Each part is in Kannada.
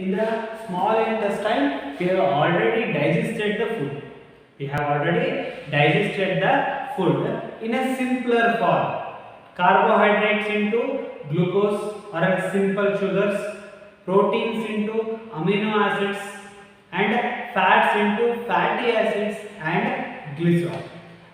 in the small intestine we have already digested the food. We have already digested the food in a simpler form. Carbohydrates into glucose or simple sugars, proteins into amino acids, and fats into fatty acids and glycerol.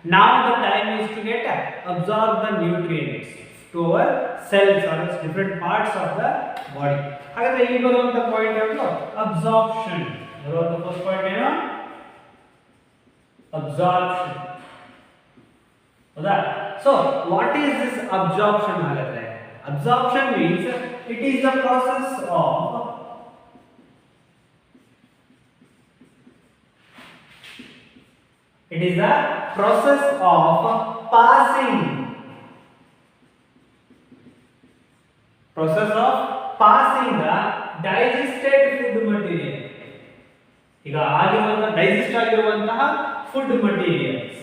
Now the time is to get absorb the nutrients to our cells or different parts of the body. ಹಾಗಾದ್ರೆ ಇಲ್ಲಿ ಬರುವಂತ ಪಾಯಿಂಟ್ ಯಾವುದು? ಅಬ್ಸಾರ್ಪ್ಷನ್. ಬರುವಂತ ಫಸ್ಟ್ ಪಾಯಿಂಟ್ ಏನು? ಅಬ್ಸಾರ್ಪ್ಷನ್. ಹೌದಾ? So what is this absorption ಹಾಗಾದ್ರೆ? Absorption means it is the process of passing the digested food material. ಈಗ ಆಗಿರುವಂತಹ ಡೈಜೆಸ್ಟ್ ಆಗಿರುವಂತಹ food materials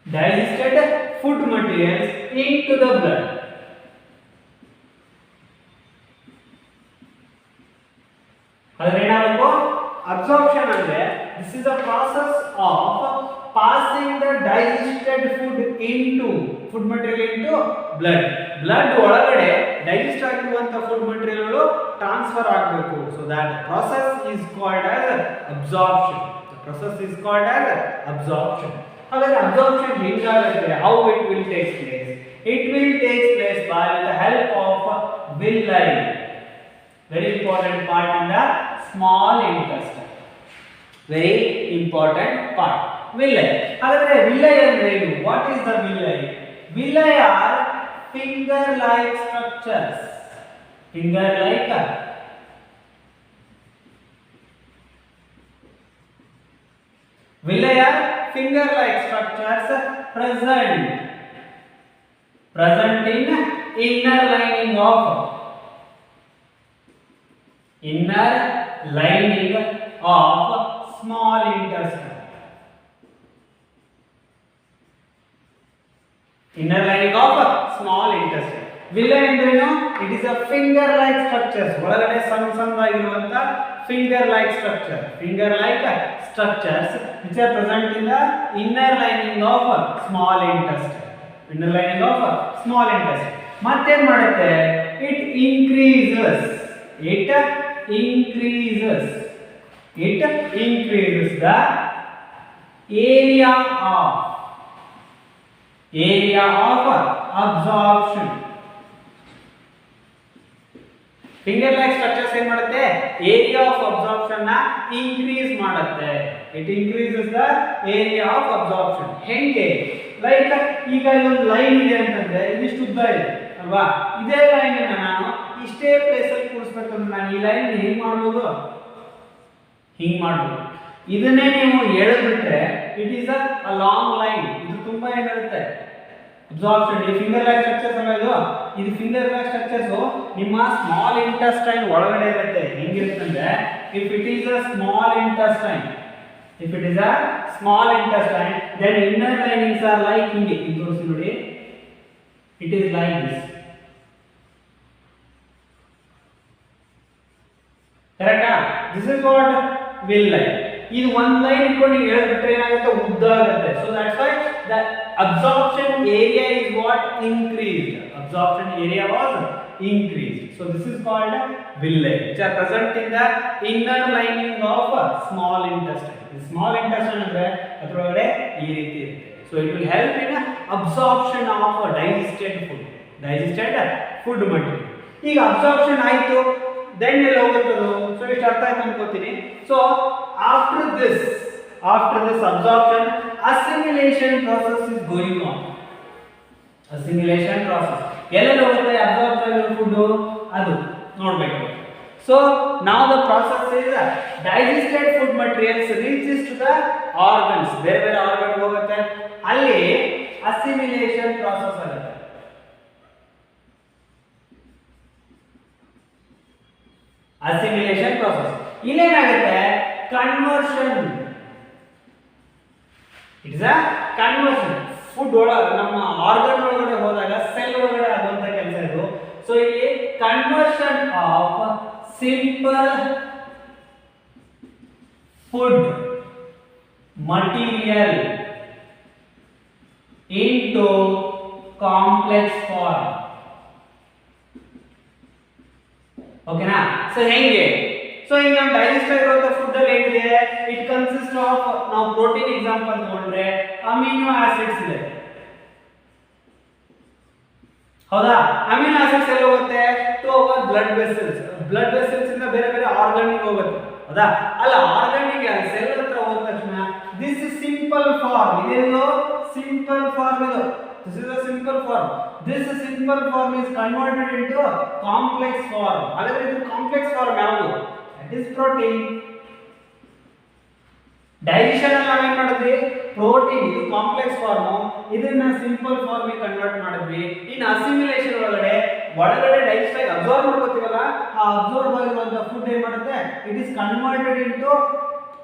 digested food materials into the blood. ಅದರ ಏನಾಗಬೇಕು? ಅಬ್ಸಾರ್ಪ್ಷನ್ ಅಂದ್ರೆ this is a process of passing the digested food material into blood. blood ಒಳಗಡೆ ಡೈಜೆಸ್ಟ್ ಆಗಿರುವಂತ ಫುಡ್ ಮೆಟೀರಿಯಲ್ಗಳು ಟ್ರಾನ್ಸ್ಫರ್ ಆಗಬೇಕು. so that process is called as absorption. the process is called as absorption. ಹಾಗಾದ್ರೆ ಅಬ್ಸಾರ್ಪ್ಷನ್ ಹೇಗಾಗುತ್ತೆ? how it will take place? it will take place by the help of villi. very important part in the small intestine. very important part. villi. ಹಾಗಾದ್ರೆ villi ಅಂದ್ರೆ ಏನು? what is the villi? villi are finger like structures. finger like villi are finger like structures present in inner lining of small intestine. inner lining of small intestine. villi ಅಂದ್ರೇನು? it is a finger like structures. ಒಳಗಡೆ ಸಣ್ಣ ಸಣ್ಣದಾಗಿರುವಂತ finger like structures which are present in the inner lining of small intestine. ಮತ್ತೇನ್ ಮಾಡುತ್ತೆ? it increases the area of absorption. finger like structures ಏನು ಮಾಡುತ್ತೆ? area of absorption ನ increase ಮಾಡುತ್ತೆ. it increases the area of absorption. ಹೆಂಗೆ? ಲೈಕ್ ಈಗ ಇಲ್ಲೊಂದು ಲೈನ್ ಇದೆ ಅಂತಂದ್ರೆ ಇದಿಷ್ಟು ಉದ್ದ ಇದೆ ಅಲ್ವಾ? ಇದೇ ಲೈನ್ ಅನ್ನು ನಾನು ಇಷ್ಟೇ ಪ್ಲೇಸ್ ಅಲ್ಲಿ ಕೂರಿಸಬೇಕಂದ್ರೆ ನಾನು ಈ ಲೈನ್ ಹೇಗೆ ಮಾಡಬಹುದು? ಹಿಂಗೆ ಮಾಡಬಹುದು. ಇದನ್ನೇ ನೀವು ಎಳೆದ್ಬಿಟ್ರೆ it is a long line. ಇದು ತುಂಬಾ ಏನಿರುತ್ತೆ? ಅಬ್ಸಾರ್ಪ್ಷನ್. ಈ ಫಿಂಗರ್ ಲೈಕ್ ಸ್ಟ್ರಕ್ಚರ್ಸ್ ಅಲ್ಲ ಇದು ಫಿಂಗರ್ ಲೈಕ್ ಸ್ಟ್ರಕ್ಚರ್ಸ್ ನಿಮ್ಮ ಸ್ಮಾಲ್ ಇಂಟೆಸ್ಟೈನ್ ಒಳಗಡೆ ಇರುತ್ತೆ. ಹೆಂಗಿರುತ್ತೆ ಅಂದ್ರೆ if it is a small intestine then inner linings are like ಹಿಂಗೆ ತೋರಿಸಿ ನೋಡಿ. it is like this. ಕರೆಕ್ಟಾ? this is what villi. ಇದು ಒಂದು ಲೈನ್ ಇಟ್ಕೊಂಡು ನೀವು ಎಳೆದ್ಬಿಟ್ರೆ ಏನಾಗುತ್ತೆ? ಉದ್ದ ಆಗುತ್ತೆ. so that's why the absorption area is what increased. absorption area was increased. so this is called villi which are present in the inner lining of small intestine. small intestine ಅಂದ್ರೆ ಅದರೊಳಗಡೆ ಈ ರೀತಿ ಇರುತ್ತೆ. so it will help in absorption of digested food material. ಈಗ ಅಬ್ಸಾರ್ಪ್ಷನ್ ಆಯ್ತು, then ಎಲ್ಲ ಹೋಗುತ್ತದು? so ಇಷ್ಟು ಅರ್ಥ ಆಯ್ತು ಅನ್ಕೋತೀನಿ. so after this absorption, assimilation process is going on. assimilation process ಎಲ್ಲೆಲ್ಲ ಹೋಗುತ್ತೆ ಅಬ್ಸಾರ್ಬ್ ಆಗಿರೋ ಫುಡ್? ಅದು ನೋಡಬೇಕು. so now the process is digested food materials reaches to the organs. ಬೇರೆ ಬೇರೆ ಆರ್ಗನ್ ಹೋಗುತ್ತೆ, ಅಲ್ಲಿ assimilation process ಆಗುತ್ತೆ. assimilation process ಇಲ್ಲೇನಾಗುತ್ತೆ? conversion. it is a conversion. Food ಒಳಗೆ ನಮ್ಮ ಆರ್ಗನ್ ಒಳಗಡೆ ಹೋದಾಗ ಸೆಲ್ ಒಳಗಡೆ simple food material into complex form. ಓಕೆನಾ? ಸೊ ಹೆಂಗೆ? ಸೊ ಈಗ ನಾವು ಡೈಜೆಸ್ಟ್ ಆಗಿರುವಂತ ಫುಡ್ ಅಲ್ಲಿ ಏನಿದೆ, ಇಟ್ ಕನ್ಸಿಸ್ಟ್ ಆಫ್, ನಾವು ಪ್ರೋಟೀನ್ ಎಕ್ಸಾಂಪಲ್ ತಗೊಂಡ್ರೆ ಅಮಿನೋ ಆಸಿಡ್ಸ್ ಇದೆ, ಹೌದಾ? ಅಮಿನೋ ಆಸಿಡ್ಸ್ ಎಲ್ಲ ಹೋಗುತ್ತೆ to our blood vessels, blood vessels ಇಂದ ಬೇರೆ ಬೇರೆ ಆರ್ಗನ್ ಗೆ ಹೋಗುತ್ತೆ, ಹೌದಾ? ಅಲ್ಲ ಆರ್ಗನ್ ಗೆ ಸೆಲ್ ಹತ್ರ ಹೋದ ತಕ್ಷಣ ದಿಸ್ ಇಸ್ ಸಿಂಪಲ್ ಫಾರ್ಮ್, ಇದೇನು ಸಿಂಪಲ್ ಫಾರ್ಮ್, ಇದು this is a simple form, this simple form is converted into a complex form. ಹಾಗಾದ್ರೆ ಇದು ಕಾಂಪ್ಲೆಕ್ಸ್ ಫಾರ್ಮ್ ಯಾವುದು? that is protein. ಡೈಜೆಷನ್ ಅಲ್ಲಿ ನಾವೇನ್ ಮಾಡಿದ್ವಿ, ಪ್ರೋಟೀನ್ ಇದು ಕಾಂಪ್ಲೆಕ್ಸ್ ಫಾರ್ಮ್, ಇದನ್ನ ಸಿಂಪಲ್ ಫಾರ್ಮ್ ಗೆ ಕನ್ವರ್ಟ್ ಮಾಡಿದ್ವಿ. ಇನ್ ಅಸಿಮಿಲೇಷನ್ ಒಳಗಡೆ ಡೈಜೆಸ್ಟ್ ಆಗಿ ಅಬ್ಸರ್ವ್ ಮಾಡ್ಕೋತೀವಲ್ಲ, ಆ ಅಬ್ಸರ್ವ್ ಆಗಿರುವಂತ ಫುಡ್ ಏನ್ ಮಾಡುತ್ತೆ, it is converted into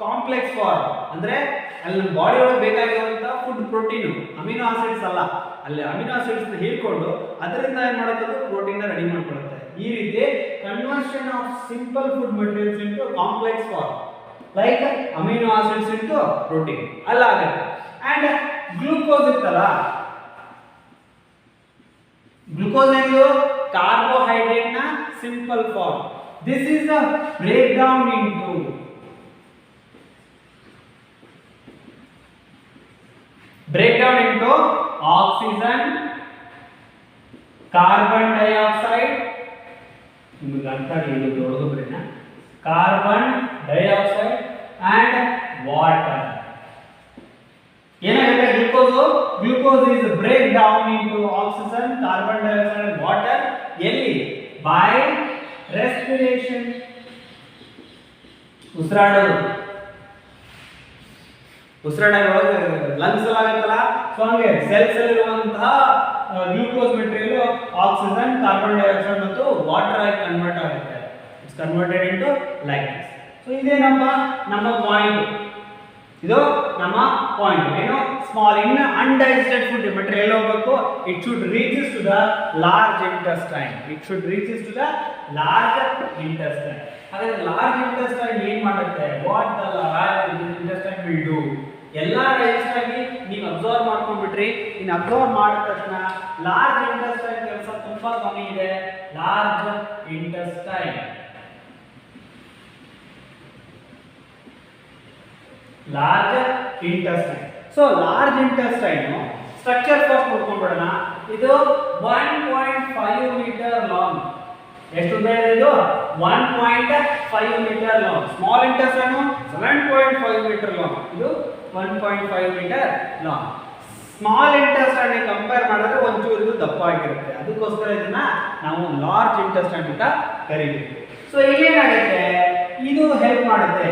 complex form. ಅಂದ್ರೆ ಅಲ್ಲಿ ನಮ್ಮ ಬಾಡಿ ಒಳಗೆ ಬೇಕಾಗಿರುವಂತ ಫುಡ್ ಪ್ರೋಟೀನ್, ಅಮಿನೋ ಆಸಿಡ್ಸ್ ಅಲ್ಲ, ಅಲ್ಲಿ ಅಮಿನೋ ಆಸಿಡ್ಸ್ ಹೀರ್ಕೊಂಡು ಅದರಿಂದ ಏನ್ ಮಾಡುತ್ತೆ, ಪ್ರೋಟೀನ್ ನ ರೆಡಿ ಮಾಡ್ಕೊಳ್ಳುತ್ತೆ. ಈ ರೀತಿ conversion of simple food materials into complex form, like amino acids into protein ಅಲ್ಲ ಆಗುತ್ತೆ. ಅಂಡ್ ಗ್ಲೂಕೋಸ್ ಇತ್ತಲ್ಲ, ಗ್ಲೂಕೋಸ್ ಏನು, ಕಾರ್ಬೋಹೈಡ್ರೇಟ್ ನ simple form. This is the break down into oxygen, carbon dioxide, ನಿಮಗೆ ಅರ್ಥ ಆಗಿಲ್ಲ ದೊಡ್ಡದು ಬರೆನ, ಕಾರ್ಬನ್ ಡೈಆಕ್ಸೈಡ್ ಅಂಡ್ ವಾಟರ್. ಏನಾಗುತ್ತೆ glucose is break down into oxygen, carbon dioxide and water. ಎಲ್ಲಿ? ಬೈ ರೆಸ್ಪಿರೇಷನ್, ಉಸಿರಾಡೋದು. ಉಸಿರಾಡೋವಾಗ ಲಂಗ್ಸ್ ಅಲ್ಲಿ ಆಗುತ್ತಲ್ಲ, ಸೊ ಹಂಗೆ ಸೆಲ್ಸ್ ಅಲ್ಲಿ ಇರುವಂತಹ glucose material oxygen, carbon dioxide ಮತ್ತು ವಾಟರ್ ಆಗಿ ಕನ್ವರ್ಟ್ ಆಗುತ್ತೆ. It's converted into like this. So ಇದೇನಪ್ಪ ನಮ್ಮ ಪಾಯಿಂಟ್, ಇದು ನಮ್ಮ ಪಾಯಿಂಟ್ ಏನು, small in undigested food material ಹೋಗಬೇಕು, it should reaches to the large intestine, it should reaches to the large intestine. ಹಾಗಾದ್ರೆ ಲಾರ್ಜ್ ಇಂಟೆಸ್ಟೈನ್ ಏನ್ ಮಾಡುತ್ತೆ, what the large intestine will do, ಎಲ್ಲ ಡೈಜೆಸ್ಟ್ ಆಗಿ ನೀವು ಅಬ್ಸರ್ವ್ ಮಾಡ್ಕೊಂಡ್ಬಿಟ್ರಿ. ಇನ್ನು ಅಬ್ಸರ್ವ್ ಮಾಡಿದ ತಕ್ಷಣ ಲಾರ್ಜ್ ಇಂಟೆಸ್ಟೈನ್ ಕೆಲಸ ತುಂಬಾ ಕಮ್ಮಿ ಇದೆ. Large intestine, large intestine. So large intestine structure first ನೋಡ್ಕೊಂಡ್ಬಿಡೋಣ. ಇದು 1.5 ಮೀಟರ್ ಲಾಂಗ್. ಎಷ್ಟು ಉದ್ದ ಇದೆ ಇದು? 1.5 metre long. Small intestine 7.5 metre long, ಇದು 1.5 metre long. Small intestine compare ಮಾಡಿದ್ರೆ ಒಂಚೂರು ಇದು ದಪ್ಪ ಆಗಿರುತ್ತೆ, ಅದಕ್ಕೋಸ್ಕರ ಇದನ್ನ ನಾವು ಲಾರ್ಜ್ ಇಂಟೆಸ್ಟೈನ್ ಅಂತ ಕರೀತೀವಿ. ಸೊ ಇಲ್ಲೇನಾಗುತ್ತೆ, ಇದು ಹೆಲ್ಪ್ ಮಾಡುತ್ತೆ,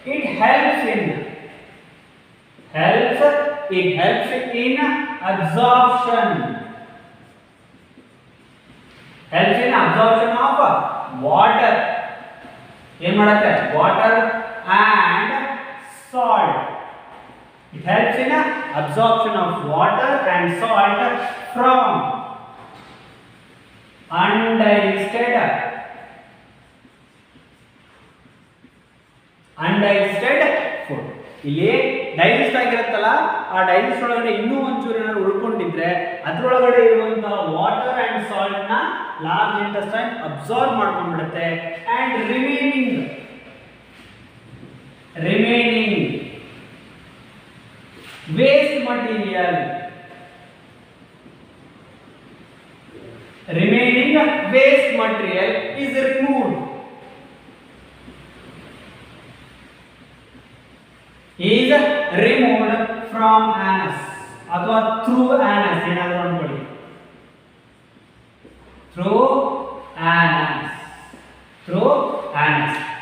it helps in absorption, helps in absorption of water. ಏನು ಮಾಡುತ್ತೆ, water and salt. It helps in absorption of water and salt from undigested food. ಇಲ್ಲಿ ಡೈಜೆಸ್ಟ್ ಆಗಿರುತ್ತಲ್ಲ, ಆ ಡೈಜೆಸ್ಟ್ ಒಳಗಡೆ ಇನ್ನೂ ಒಂಚೂರು ಏನಾದ್ರು ಉಳ್ಕೊಂಡಿದ್ರೆ ಅದ್ರೊಳಗಡೆ ಇರುವಂತಹ ವಾಟರ್ ಅಂಡ್ ಸಾಲ್ಟ್ ನ ಲಾರ್ಜ್ ಇಂಟೆಸ್ಟೈನ್ ಅಬ್ಸಾರ್ಬ್ ಮಾಡ್ಕೊಂಡ್ಬಿಡುತ್ತೆ. And remaining waste material, is removed. Is removed from anus ಅಥವಾ through anus, ಏನಾದರೂ ಅನ್ಕೊಳ್ಳಿ, through anus.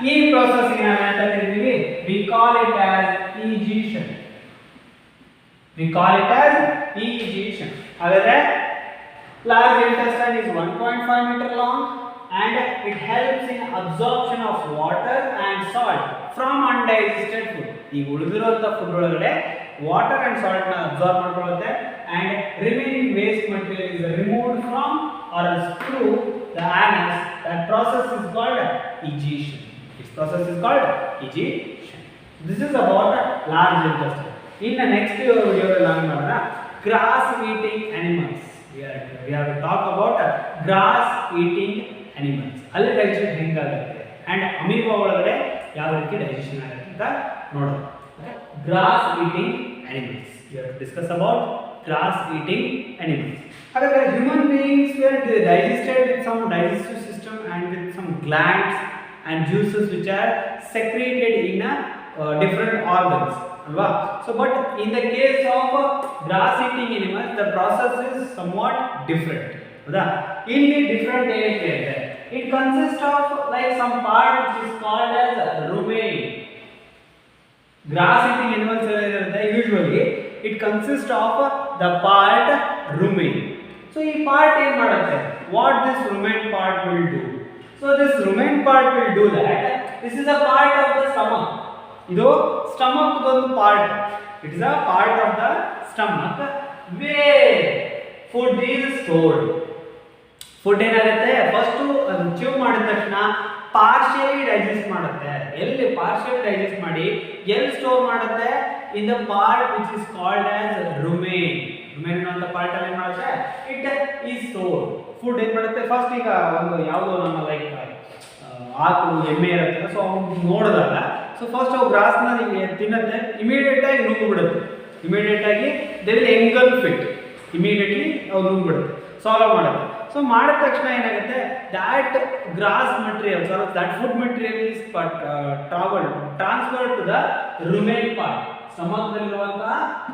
ಈ process ಗೆ ನಾವು ಅಂತ ಕರೀತೀವಿ, we call it as ejection. ಹಾಗಾದ್ರೆ large intestine is 1.5 meter long and it helps in absorption of water and salt from undigested food. ಈ ಉಳಿದಿರುವಂತ ಫುಡ್ ಒಳಗಡೆ ವಾಟರ್ ಅಂಡ್ ಸಾಲ್ಟ್ ನ absorb ಮಾಡ್ಕೊಳ್ಳುತ್ತೆ. and remaining waste material is removed from or through the anus, that process is called egestion. This process is called egestion. This is about large intestine. In the next video learn grass eating animals. We have to talk about grass eating animals. ಅಲ್ಲಿ digestion ಹೆಂಗಾಗುತ್ತೆ and amoeba ಒಳಗಡೆ ಯಾವ ರೀತಿ digestion ಆಗುತ್ತೆ ಅಂತ ನೋಡೋಣ. Grass eating animals. We have to discuss about grass eating animals. However, human beings were digested with some digestive system and with some glands and juices which are secreted in different organs. Alva? So, but in the case of grass eating animals, the process is somewhat different. ಇಲ್ಲಿ different area. It consists of like some part which is called as rumen. Grass eating animals usually it consists of the part rumen. So this part what this rumen part will do? So this rumen part will do that. This is a part of the stomach. Idu stomach ಒಂದು part. It is a part of the stomach where food is stored. Food ಏನಾಗುತ್ತೆ ಫಸ್ಟ್ ಅದು chew ಮಾಡಿದ ತಕ್ಷಣ ಪಾರ್ಷಿಯಲಿ ಡೈಜೆಸ್ಟ್ ಮಾಡುತ್ತೆ. ಎಲ್ಲಿ ಪಾರ್ಷಿಯಲಿ ಡೈಜೆಸ್ಟ್ ಮಾಡಿ ಎಲ್ಲಿ ಸ್ಟೋರ್ ಮಾಡುತ್ತೆ? In the part which is called as rumen. rumen ಅನ್ನೋ ಪಾರ್ಟ್ ಅಲ್ಲಿ ಏನು ಮಾಡುತ್ತೆ? It is stored. ಫುಡ್ ಏನು ಮಾಡುತ್ತೆ ಫಸ್ಟ್ ಈಗ ಒಂದು ಯಾವುದೋ ನಮ್ಮ ಲೈಕ್ ಆಕಳು ಎಮ್ಮೆ ಇರುತ್ತೆ ಸೊ ಅವ್ನು ನೋಡಿದಾಗ ಸೊ ಫಸ್ಟ್ ಅವು ಗ್ರಾಸ್ನ ತಿನ್ನುತ್ತೆ ಇಮಿಡಿಯೇಟ್ ಆಗಿ ನುಂಗ್ಬಿಡುತ್ತೆ. ಇಮಿಡಿಯೇಟ್ ಆಗಿ they will engulf it. Immediately ಅವು ನುಂಗ್ಬಿಡುತ್ತೆ ಸಾಲ್ವ್ ಮಾಡುತ್ತೆ. ಸೊ ಮಾಡಿದ ತಕ್ಷಣ ಏನಾಗುತ್ತೆ that grass material or that food material is transfer to the rumen part. ಸ್ಟಮಕ್ನಲ್ಲಿರುವಂತಹ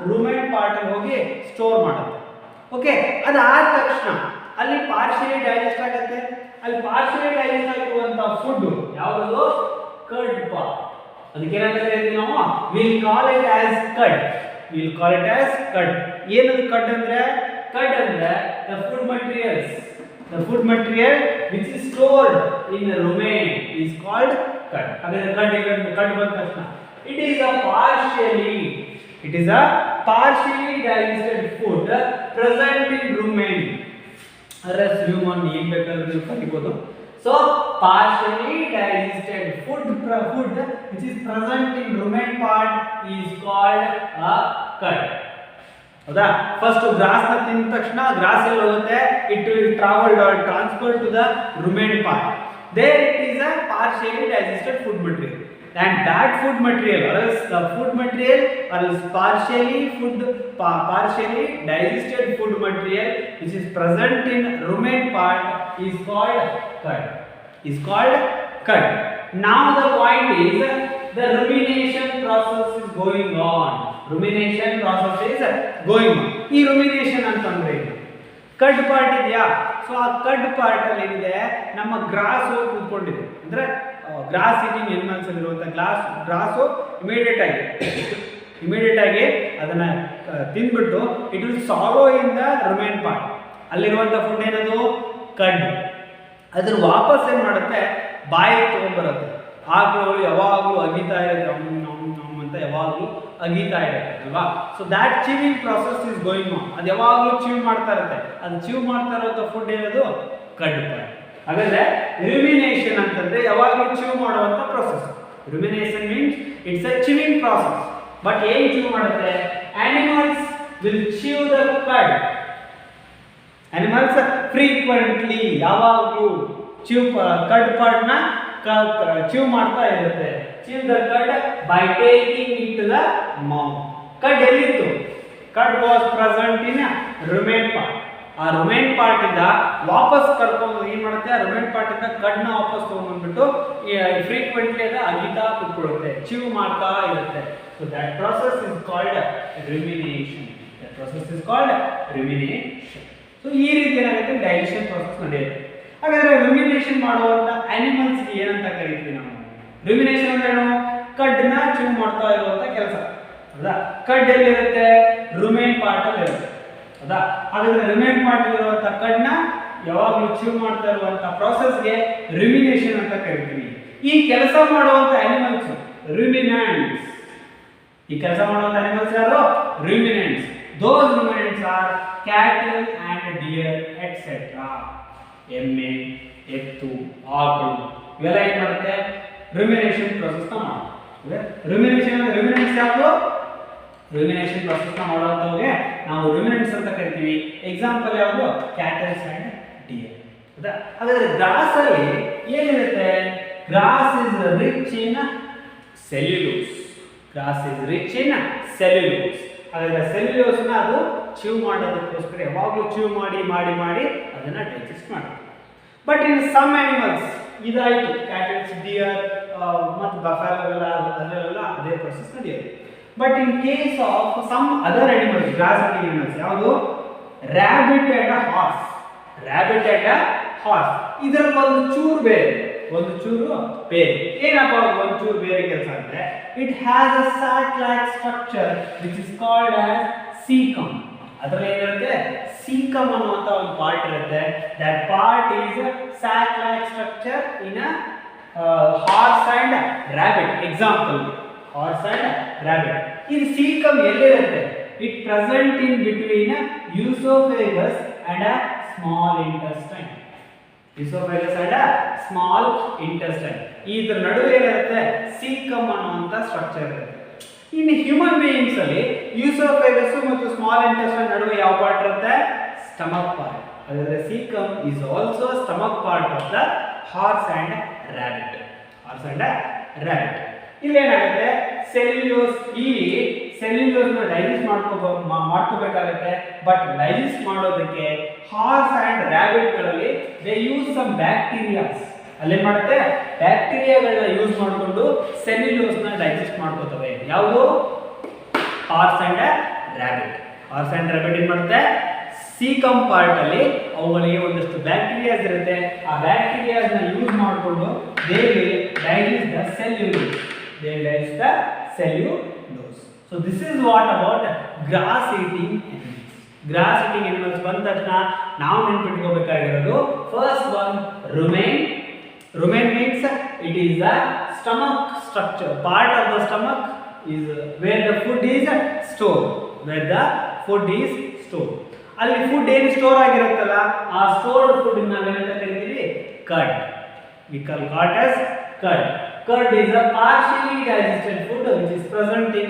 rumen ಪಾರ್ಟ್ ಅಲ್ಲಿ ಹೋಗಿ ಸ್ಟೋರ್ ಮಾಡುತ್ತೆ. ಓಕೆ, ಅದಾದ ತಕ್ಷಣ ಅಲ್ಲಿ ಪಾರ್ಷಿಯಲಿ ಡೈಜೆಸ್ಟ್ ಆಗುತ್ತೆ. ಅಲ್ಲಿ ಪಾರ್ಷಿಯಲಿ ಡೈಜೆಸ್ಟ್ ಆಗಿರುವಂತಹ ಫುಡ್ ಯಾವುದು? Curd part. ಅದಕ್ಕೆ ಏನಂತ ಹೇಳ್ತೀವಿ ನಾವು? Will call it as curd. Will call it as curd. ಏನದು ಕರ್ಡ್ ಅಂದ್ರೆ? ಕರ್ಡ್ ಅಂದ್ರೆ the food material which is stored in the rumen is called curd. Again, curd ಬಂದ ತಕ್ಷಣ it is a partially digested food present in rumen. rs human ಏನ್ ಬೇಕಾದ್ರೂ ಕಲಿಬಹುದು. So partially digested food which is present in rumen part is called a curd. ಹೌದಾ? ಫಸ್ಟ್ ಗ್ರಾಸ್ ನ ತಿಂದ ತಕ್ಷಣ ಗ್ರಾಸ್ ಎಲ್ಲಿ ಹೋಗುತ್ತೆ? It will transfer to the rumen part. There it is a partially digested food material. And that food material or else the food material or else partially digested food material which is present in rumen part is called curd. Now the point is the rumination process is going on. Rumination process is going on. ಈ rumination ಅಂತಂದ್ರೆ ಕಡ್ ಪಾರ್ಟ್ ಇದೆಯಾ? ಸೊ ಆ ಕಡ್ ಪಾರ್ಟ್ ಅಲ್ಲಿ ಏನಿದೆ ನಮ್ಮ ಗ್ರಾಸ್ ಕೂತ್ಕೊಂಡಿದೆ. ಅಂದ್ರೆ ಗ್ರಾಸ್ ಈಟಿಂಗ್ ಎನಿಮಲ್ಸ್ ಅಲ್ಲಿರುವಂತ ಗ್ರಾಸು ಇಮಿಡಿಯೇಟ್ ಆಗಿ ಅದನ್ನ ತಿಂದ್ಬಿಟ್ಟು it will swallow in the rumen part. ಅಲ್ಲಿರುವಂತ ಫುಡ್ ಏನದು? ಕಡ್. ಅದನ್ನ ವಾಪಸ್ ಏನ್ ಮಾಡುತ್ತೆ? ಬಾಯಿಗೆ ತಗೊಂಡ್ಬರುತ್ತೆ. ಆಕಳು ಯಾವಾಗಲೂ ಅಗಿತಾ ಇರುತ್ತೆ ಅಂತ ಯಾವಾಗಲೂ ಅಗಿತಾ ಇರುತ್ತೆ ಅಲ್ವಾ? So that chewing process is going on. ಅದು ಯಾವಾಗಲೂ ಚಿವ್ ಮಾಡ್ತಾ ಇರುತ್ತೆ. ಅದು ಚಿವ್ ಮಾಡ್ತಾ ಇರುವಂತ ಫುಡ್ ಏನದು? ಕಡ್ ಪಾರ್ಟ್. ಹಾಗಾದ್ರೆ rumination ಅಂತಂದ್ರೆ ಯಾವಾಗಲೂ ಚಿವ್ ಮಾಡುವಂತ process. rumination means it's a chewing process. But ಏನ್ ಚಿವ್ ಮಾಡುತ್ತೆ? animals will chew the cud. animals frequently ಯಾವಾಗಲೂ ಕಡ್ ಪಾರ್ಟ್ ನ chew ಮಾಡ್ತಾ ಇರುತ್ತೆ. chew the cud by taking it to the mouth. cud ಎಲ್ಲಿತ್ತು? cud was present in rumen part. ಆ rumen part ಇಂದ ವಾಪಸ್ ಕರ್ಕೊಂಡು ಏನ್ ಮಾಡುತ್ತೆ? ಆ rumen part ಇಂದ cud ನ ವಾಪಸ್ ತಗೊಂಡ್ಬಿಟ್ಟು ಫ್ರೀಕ್ವೆಂಟ್ಲಿ ಅದ ಅಗಿತಾ ಕೂತ್ಕೊಳ್ಳುತ್ತೆ, chew ಮಾಡ್ತಾ ಇರುತ್ತೆ. So that process is called rumination. So ಈ ರೀತಿ ಏನಾಗುತ್ತೆ? ಡೈಜೆಷನ್ process ನಡೆಯುತ್ತೆ. ಹಾಗಾದ್ರೆ rumination ಮಾಡುವಂತ ಅನಿಮಲ್ಸ್ ಏನಂತ ಕರೀತೀವಿ ನಾವು? rumination ಅಂದ್ರೆ ಏನು? ಕಡ್ನ chew ಮಾಡ್ತಾ ಇರುವಂತ ಕೆಲಸ. ಹೌದಾ? ಕಡ್ ಎಲ್ಲಿರುತ್ತೆ? rumen part ಅಲ್ಲಿ ಇರುತ್ತೆ. ಹೌದಾ? ಹಾಗಾದ್ರೆ rumen part ಇರುವಂತ ಕಡ್ನ ಯಾವಾಗಲೂ chew ಮಾಡ್ತಾ ಇರುವಂತ processಗೆ rumination ಅಂತ ಕರೀತೀವಿ. ಈ ಕೆಲಸ ಮಾಡುವಂತ ಅನಿಮಲ್ಸ್ ruminants. ಈ ಕೆಲಸ ಮಾಡುವಂತ ಅನಿಮಲ್ಸ್ ಯಾರು? ruminants. Those ruminants are cattle and deer etc. ಎಮ್ಮೆ, ಎತ್ತು, ಆಕಳು ಇವೆಲ್ಲ ಏನು ಮಾಡುತ್ತೆ? ರುಮಿನೇಷನ್ ಪ್ರೊಸೆಸ್ನ ಮಾಡುತ್ತೆ. ರುಮಿನೇಷನ್ ಅಂದ್ರೆ ರುಮಿನೆಂಟ್ಸ್ ಯಾವುದು? ರುಮಿನೇಷನ್ ಪ್ರೊಸೆಸ್ನ ಮಾಡುವಂಥವ್ರಿಗೆ ನಾವು ರುಮಿನೆಂಟ್ಸ್ ಅಂತ ಕರಿತೀವಿ. ಎಕ್ಸಾಂಪಲ್ ಯಾವುದು? Cattles and deer. ಹೌದಾ? ಹಾಗಾದ್ರೆ ಗ್ರಾಸ್ ಅಲ್ಲಿ ಏನಿರುತ್ತೆ? Grass is rich in cellulose. Grass is rich in cellulose. ಹಾಗಾದ್ರೆ ಸೆಲ್ಯುಲೋಸ್ ನ ಅದು ಚೀವ್ ಮಾಡೋದಕ್ಕೋಸ್ಕರ ಯಾವಾಗಲೂ ಚೀವ್ ಮಾಡಿ ಮಾಡಿ ಮಾಡಿ ಅದನ್ನ ಡೈಜೆಸ್ಟ್ ಮಾಡುತ್ತೆ. ಬಟ್ ಇನ್ ಸಮ್ ಆನಿಮಲ್ಸ್ ಇದಾಯಿತು, ಕ್ಯಾಟಲ್ಸ್, ಡಿಯರ್ ಮತ್ತು ಬಫೆಲೋ ಅದರಲ್ಲೆಲ್ಲ ಅದೇ ಪ್ರೊಸೆಸ್ ನಡೆಯುತ್ತೆ. But in case of some other animals, grass animals ಯಾವುದು? Rabbit and horse. Rabbit and horse ಇದರಲ್ಲಿ ಒಂದು ಚೂರು ಬೇರೆ, ಒಂದು ಚೂರು ಬೇರೆ. ಏನಪ್ಪ ಒಂದು ಚೂರು ಬೇರೆ ಕೆಲಸ ಅಂದ್ರೆ, it has a sac like structure which is called as caecum. ಅದರಲ್ಲಿ ಏನಿರುತ್ತೆ? ಸೀಕಮ್ ಅನ್ನುವಂತ ಒಂದು ಪಾರ್ಟ್ ಇರುತ್ತೆ. That part is sac like structure in horse and rabbit. Example horse and rabbit. ಇದು ಸೀಕಮ್ ಎಲ್ಲಿರುತ್ತೆ? It present in between oesophagus and a small intestine. Oesophagus and a small intestine. ಇದರ ನಡುವೆ ಏನಿರುತ್ತೆ? ಸೀಕಮ್ ಅನ್ನುವಂತ ಸ್ಟ್ರಕ್ಚರ್ ಇರುತ್ತೆ. ಇನ್ ಹ್ಯೂಮನ್ ಬೀಯಿಂಗ್ಸ್ ಅಲ್ಲಿ ಯೂಸೋಫೇಗಸ್ ಮತ್ತು ಸ್ಮಾಲ್ ಇಂಟೆಸ್ಟೈನ್ ನಡುವೆ ಯಾವ ಪಾರ್ಟ್ ಇರುತ್ತೆ? Stomach part. ಹಾಗಾದ್ರೆ caecum is also stomach part of the horse and rabbit. Horse and rabbit. ಇಲ್ಲಿ ಏನಾಗುತ್ತೆ? ಸೆಲ್ಯುಲೋಸ್, ಈ ಸೆಲ್ಯುಲೋಸ್ ನ ಡೈಜೆಸ್ಟ್ ಮಾಡ್ಕೋಬೇಕಾಗುತ್ತೆ. ಬಟ್ ಡೈಜೆಸ್ಟ್ ಮಾಡೋದಕ್ಕೆ ಹಾರ್ಸ್ ಅಂಡ್ ರ್ಯಾಬಿಟ್ ಗಳಲ್ಲಿ ದೇ ಯೂಸ್ ಸಮ್ ಬ್ಯಾಕ್ಟೀರಿಯಾಸ್. ಅಲ್ಲೇನ್ ಮಾಡುತ್ತೆ? ಬ್ಯಾಕ್ಟೀರಿಯಾಗಳನ್ನ ಯೂಸ್ ಮಾಡಿಕೊಂಡು ಸೆಲ್ಯುಲೋಸ್ ನ ಡೈಜೆಸ್ಟ್ ಮಾಡ್ಕೋತವೆ. ಯಾವುದು? Horse and rabbit. Horse and rabbit ಏನ್ ಮಾಡುತ್ತೆ? ಸೀಕಮ್ ಪಾರ್ಟ್ ಅಲ್ಲಿ ಅವುಗಳಿಗೆ ಒಂದಷ್ಟು ಬ್ಯಾಕ್ಟೀರಿಯಾಸ್ ಇರುತ್ತೆ. ಆ ಬ್ಯಾಕ್ಟೀರಿಯಾಸ್ ನ ಯೂಸ್ ಮಾಡಿಕೊಂಡು they will digest the cellulose. They will digest the cellulose. So this is what about grass eating animals. Grass eating animals ಬಂದ ತಕ್ಷಣ ನಾವು ನೆನಪಿಟ್ಕೋಬೇಕಾಗಿರೋದು first one rumen. Rumen means it is the stomach structure. Part of the stomach is where the food is stored. Where the food is stored. ಅಲ್ಲಿ ಫುಡ್ ಏನು ಸ್ಟೋರ್ ಆಗಿರುತ್ತಲ್ಲ, ಆ ಸ್ಟೋರ್ಡ್ ಫುಡ್ ನಾವೇನಂತ ಕರಿತೀವಿ? Curd. We call it as curd. Curd is a partially digested food which is present in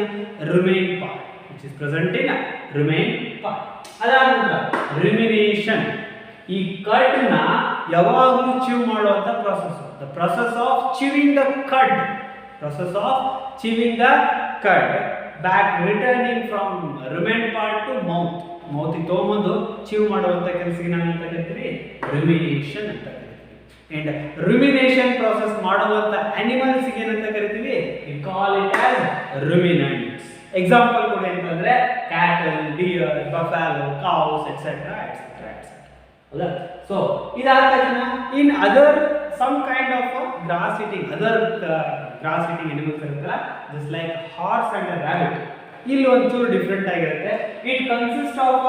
rumen part. Which is present in rumen part. ಅದಾದ ನಂತರ rumination. ಈ ಕರ್ಡ್ ನ ಯಾವಾಗಲೂ ಚಿವ್ ಮಾಡುವಂತ process. The process of chewing the curd. Process of chewing the curd back returning from rumen part to mouth. ಮೌತಿಗೆ ತಗೊಂಬಂದು ಚಿವ್ ಮಾಡುವಂತ ಕೆಲಸಕ್ಕೆ ನಾವು ಅಂತ ಕರಿತೀವಿ? ರುಮಿನೇಷನ್ ಅಂತ ಕರಿತೀವಿ. ಅಂಡ್ ರುಮಿನೇಷನ್ ಪ್ರೊಸೆಸ್ ಮಾಡುವಂತ ಅನಿಮಲ್ಸ್ ಏನಂತ ಕರಿತೀವಿ? We call it as ruminants. Example ಕೂಡ ಅಂತಂದ್ರೆ cattle, deer, buffalo, cows etcetera etcetera etcetera. ಹೌದಾ? ಸೊ ಇದಾದ ತಕ್ಷಣ in other some kind of grass eating, other grass eating animals ಇರುತ್ತಲ್ಲ, just like horse and rabbit. ಇಲ್ಲಿ ಒಂಚೂರು ಡಿಫ್ರೆಂಟ್ ಆಗಿರುತ್ತೆ. It consist of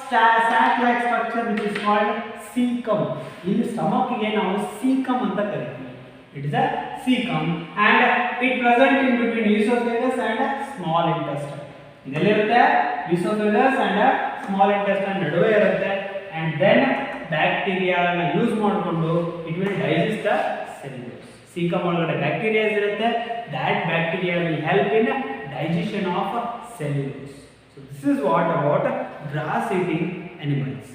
sac like structure which is called caecum. ಇಲ್ಲಿ ಸ್ಟಮಕ್ಗೆ ನಾವು ಸೀಕಮ್ ಅಂತ ಕರಿತೀವಿ. It is a ಸೀಕಮ್ and it present in between oesophagus and small intestine. ಇದೆಲ್ಲಿರುತ್ತೆ? ಯೂಸೋಫೇಗಸ್ ಅಂಡ್ ಸ್ಮಾಲ್ ಇಂಟೆಸ್ಟೈನ್ ನಡುವೆ ಇರುತ್ತೆ. And then bacteria na use ಮಾಡಿಕೊಂಡು it will digest the cellulose. Cecum ಒಳಗಡೆ ಬ್ಯಾಕ್ಟೀರಿಯಾಸ್ ಇರುತ್ತೆ. That bacteria will help in digestion of cellulose. So this is what about grass eating animals.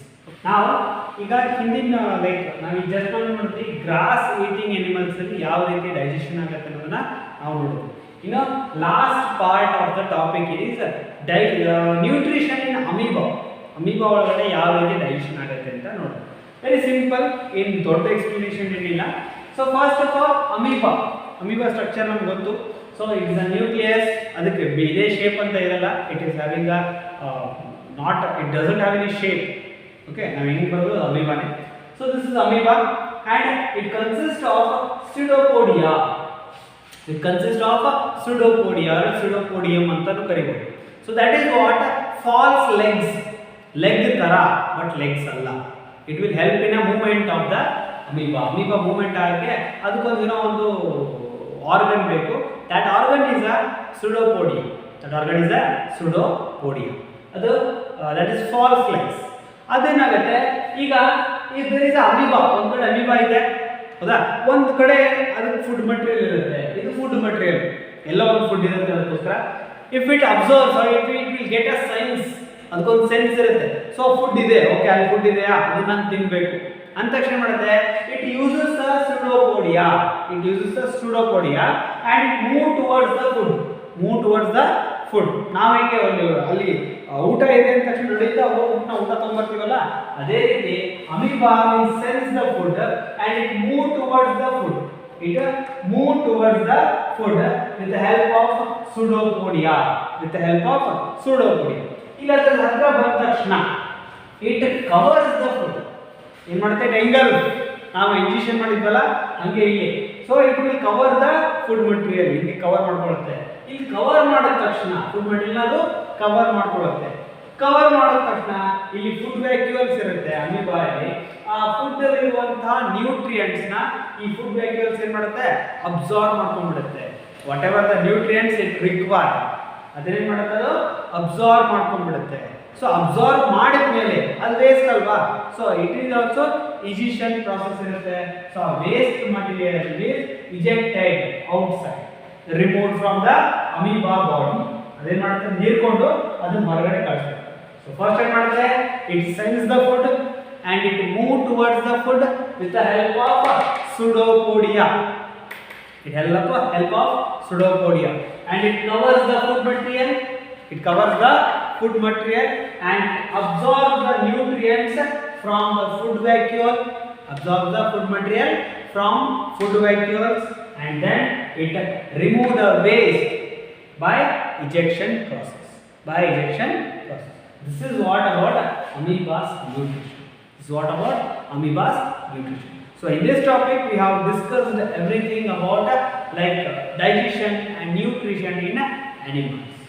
Now ಈಗ ಹಿಂದಿನ ಲೈಕ್ ನಾವು ಜಸ್ಟ್ ನೋಡ್ತೀವಿ ಗ್ರಾಸ್ ಈಟಿಂಗ್ ಅನಿಮಲ್ಸ್ ಅಲ್ಲಿ ಯಾವ ರೀತಿ ಡೈಜೆಷನ್ ಆಗುತ್ತೆ ಅನ್ನೋದನ್ನ ನಾವು ನೋಡ್ತೀವಿ. ಇನ್ನು last part of the topic is nutrition in amoeba. Amoeba ಒಳಗಡೆ ಯಾವ ರೀತಿ ಡೈಜೆಷನ್ ಆಗುತ್ತೆ ಅಂತ ನೋಡೋಣ. ವೆರಿ ಸಿಂಪಲ್, ಏನು ದೊಡ್ಡ ಎಕ್ಸ್ಪ್ಲನೇಷನ್ ಏನಿಲ್ಲ. So first of all amoeba structure ನಮ್ಗೆ ಗೊತ್ತು. So it is a nucleus. ಅದಕ್ಕೆ ಇದೇ ಶೇಪ್ ಅಂತ ಇರಲ್ಲ. It is having a not, it doesn't have any shape. Okay, ನಾವು ಹೆಂಗೆ ಬರೋದು ಅಮೀಬಾನೇ. So this is amoeba and it consist of pseudopodia. It consist of pseudopodia, pseudopodium ಅಂತಾನು ಕರಿಬಹುದು. So that is what false legs. Leg ತರ ಬಟ್ ಲೆಗ್ಸ್ ಅಲ್ಲ. It will help in a movement of the amoeba. Amoeba movement ಆಗಕ್ಕೆ ಅದಕ್ಕೊಂದಿರೋ ಒಂದು ಆರ್ಗನ್ ಬೇಕು. That organ is a pseudopodium. That organ is a pseudopodium. ಅದು ದಟ್ ಇಸ್ ಫಾಲ್ಸ್ ಲೆಗ್ಸ್. ಅದೇನಾಗುತ್ತೆ, ಈಗ if there is a amoeba, ಒಂದು ಕಡೆ ಅಮೀಬಾ ಇದೆ ಹೌದಾ, ಒಂದು ಕಡೆ ಅದಕ್ಕೆ ಫುಡ್ ಮಟೀರಿಯಲ್ ಇರುತ್ತೆ, ಇದು ಫುಡ್ ಮಟೀರಿಯಲ್, ಎಲ್ಲ ಒಂದು ಫುಡ್ ಇರುತ್ತೆ ಅದಕ್ಕೋಸ್ಕರ if it observes or it will get a sense, ಅದಕ್ಕೊಂದು ಸೆನ್ಸ್ ಇರುತ್ತೆ. ಸೊ ಫುಡ್ ಇದೆ, ಓಕೆ ಅಲ್ಲಿ ಫುಡ್ ಇದೆಯಾ ಅದನ್ನ ನಾನು ತಿನ್ಬೇಕು ಅಂತ ತಕ್ಷಣ ಮಾಡುತ್ತೆ it uses the pseudopodia, it uses the pseudopodia and it move towards the food, move towards the food. ನಾವು ಹೇಗೆ ಅಲ್ಲಿ ಊಟ ಇದೆ ಅಂತ ತಕ್ಷಣ ನಡೀತಾ ಹೋಗ್ಬಿಟ್ಟು ನಾವು ಊಟ ತಗೊಂಡ್ಬರ್ತೀವಲ್ಲ, ಅದೇ ರೀತಿ amoeba will sense the food and it move towards the food, it move towards the food with the help of pseudopodia, with the help of pseudopodia. ಈಗ ಅದರ ಹತ್ರ ಬಂದ ತಕ್ಷಣ it covers the food, ಏನು ಮಾಡುತ್ತೆ ಟ್ರಯಾಂಗಲ್ ನಾವು ಇಂಜೆಕ್ಷನ್ ಮಾಡಿದ್ವಲ್ಲ ಹಂಗೆ ಇಲ್ಲಿ, so it will cover the food material, ಇಲ್ಲಿ ಕವರ್ ಮಾಡ್ಕೊಳ್ಳುತ್ತೆ. ಇಲ್ಲಿ ಕವರ್ ಮಾಡಿದ ತಕ್ಷಣ ಫುಡ್ ಮಟೀರಿಯಲ್ ಅದು ಕವರ್ ಮಾಡ್ಕೊಳ್ಳುತ್ತೆ. ಕವರ್ ಮಾಡಿದ ತಕ್ಷಣ ಇಲ್ಲಿ ಫುಡ್ ವ್ಯಾಕ್ಯೂಲ್ಸ್ ಇರುತ್ತೆ ಅಮೀಬಾಯಲ್ಲಿ, ಆ ಫುಡ್ ಅಲ್ಲಿರುವಂತಹ ನ್ಯೂಟ್ರಿಯೆಂಟ್ಸ್ ನ ಈ ಫುಡ್ ವ್ಯಾಕ್ಯೂಲ್ಸ್ ಏನ್ ಮಾಡುತ್ತೆ ಅಬ್ಸಾರ್ಬ್ ಮಾಡ್ಕೊಂಡ್ಬಿಡುತ್ತೆ. Whatever the nutrients it require ಅದನ್ನೇನ್ ಮಾಡುತ್ತೆ ಅದು ಅಬ್ಸಾರ್ಬ್ ಮಾಡ್ಕೊಂಡ್ಬಿಡುತ್ತೆ. ಸೊ ಅಬ್ಸಾರ್ಬ್ ಮಾಡಿದ ಮೇಲೆ ಅದು ವೇಸ್ಟ್ ಅಲ್ವಾ, so it is also egestion process ಇರುತ್ತೆ. So waste material is ejected outside, removed from the amoeba body. ಅದೇನ್ ಮಾಡುತ್ತೆ ನೀರ್ಕೊಂಡು ಅದನ್ನ ಹೊರಗಡೆ ಕಳಿಸುತ್ತೆ. ಸೊ ಫಸ್ಟ್ ಏನ್ ಮಾಡುತ್ತೆ it sense the food and it move towards the food with the help of pseudopodia, it help of pseudopodia and it covers the food material, it covers the food material and absorbs the nutrients from the food vacuole, absorbs the food material from food vacuoles and then it remove the waste by ejection process, by ejection process. This is what about amoeba's nutrition. This is what about amoeba's nutrition. So in this topic we have discussed everything about like digestion and nutrition in animals.